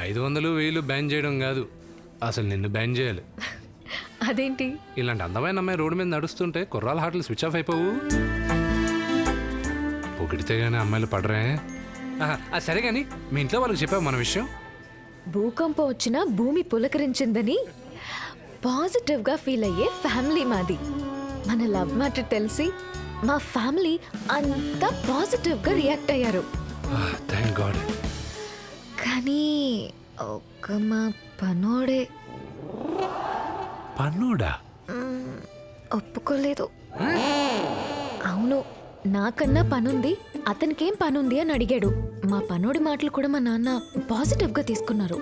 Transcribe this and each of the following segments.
500, 1000 ban చేయడం కాదు, అసలు నిన్ను బ్యాన్ చేయాలి. అదేంటి? ఇలాంటి అందమైన అమ్మాయి రోడ్డు మీద నడుస్తుంటే కుర్రాల హార్ట్లు స్విచ్ ఆఫ్ అయిపోవు. పొగిడితే గానీ అమ్మాయిలు పడరే. అది సరే కానీ మీ ఇంట్లో వాళ్ళకి చెప్పావు మన విషయం? భూకంపం వచ్చినా భూమి పులకరించిందని పాజిటివ్గా ఫీల్ అయ్యే ఫ్యామిలీ మాది. మన లవ్ మ్యాటర్ తెలిసి మా ఫ్యామిలీ అంతా పాజిటివ్గా రియాక్ట్ అయ్యారు. Thank God. కానీ ఒక్క మా పనోడే పన్నోడా ఒప్పుకోలేదు. అవును, నాకన్నా పనుంది, అతనికేం పనుంది అని అడిగాడు. మా పనోడి మాటలు కూడా మా నాన్న పాజిటివ్గా తీసుకున్నారు.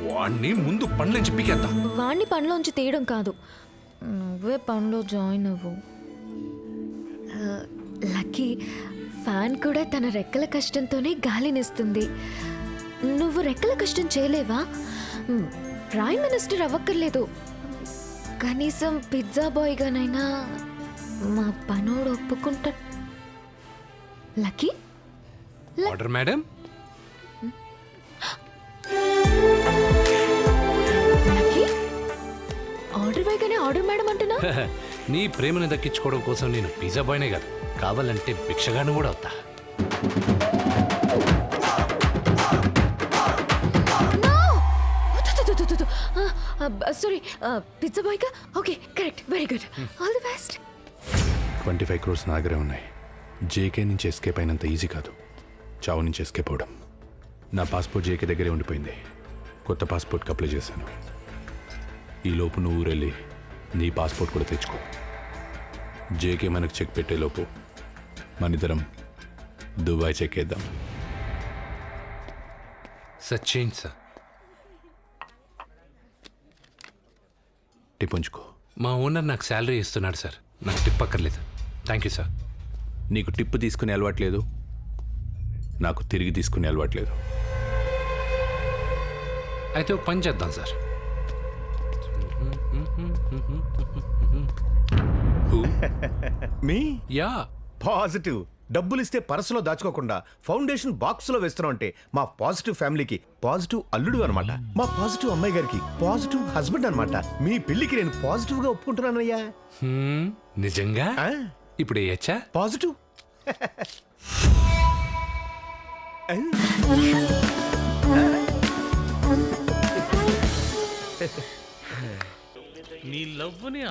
వాడిని ముందు పనులని పీకేద్దాం. వాణ్ణి పనిలోంచి తీయడం కాదు, నువ్వే పనిలో జాయిన్ అవ్వు. లక్కీ, ఫ్యాన్ కూడా తన రెక్కల కష్టంతోనే గాలినిస్తుంది. నువ్వు రెక్కల కష్టం చేయలేవా? ప్రైమ్ మినిస్టర్ అవ్వక్కర్లేదు, కనీసం పిజ్జా బాయ్గానైనా మా పనోడు ఒప్పుకుంటా. Lucky, order madam. Lucky, order బాయ్గానే ఆర్డర్ మేడం అంటున్నా? నీ ప్రేమను దక్కించుకోవడం కోసం నేను పిజ్జా బాయ్నే కాదు, కావాలంటే భిక్షగాను కూడా అవుతా. సారీ, పిజ్జా బాయ్గా? Okay, correct, very good, all the best. 25 crores నా దగ్గరే ఉన్నాయి. జేకే నుంచి ఎస్కేప్ అయినంత ఈజీ కాదు చావు నుంచి ఎస్కేప్ అవడం. నా పాస్పోర్ట్ జేకే దగ్గరే ఉండిపోయింది. కొత్త పాస్పోర్ట్కి అప్లై చేశాను. ఈ లోపు నువ్వు ఊరెళ్ళి నీ పాస్పోర్ట్ కూడా తెచ్చుకో. జేకే మనకు చెక్ పెట్టేలోపు మనిద్దరం దుబాయ్ చెక్ వేద్దాం. Sir change sir. టిప్ ఉంచుకో. మా ఓనర్ నాకు శాలరీ ఇస్తున్నాడు సార్, నాకు టిప్ అక్కర్లేదు. Thank you sir. నీకు టిప్ తీసుకునే అలవాట్లేదు, నాకు తిరిగి తీసుకునే అలవాట్లేదు. అయితే ఒక పని చేద్దాం సార్. మీ యా పాజిటివ్ డబ్బులు ఇస్తే పర్సులో దాచుకోకుండా ఫౌండేషన్ బాక్స్ లో వేస్తున్నాం అంటే మా పాజిటివ్ ఫ్యామిలీకి పాజిటివ్ అల్లుడు అనమాట. మా పాజిటివ్ అమ్మాయి గారికి పాజిటివ్ హస్బెండ్ అనమాట. మీ పెళ్లికి నేను పాజిటివ్ గా ఒప్పుకుంటున్నానయ్యా. నిజంగా? ఆ? ఇప్పుడు వేయచ్చా? పాజిటివ్. నీ లవ్ని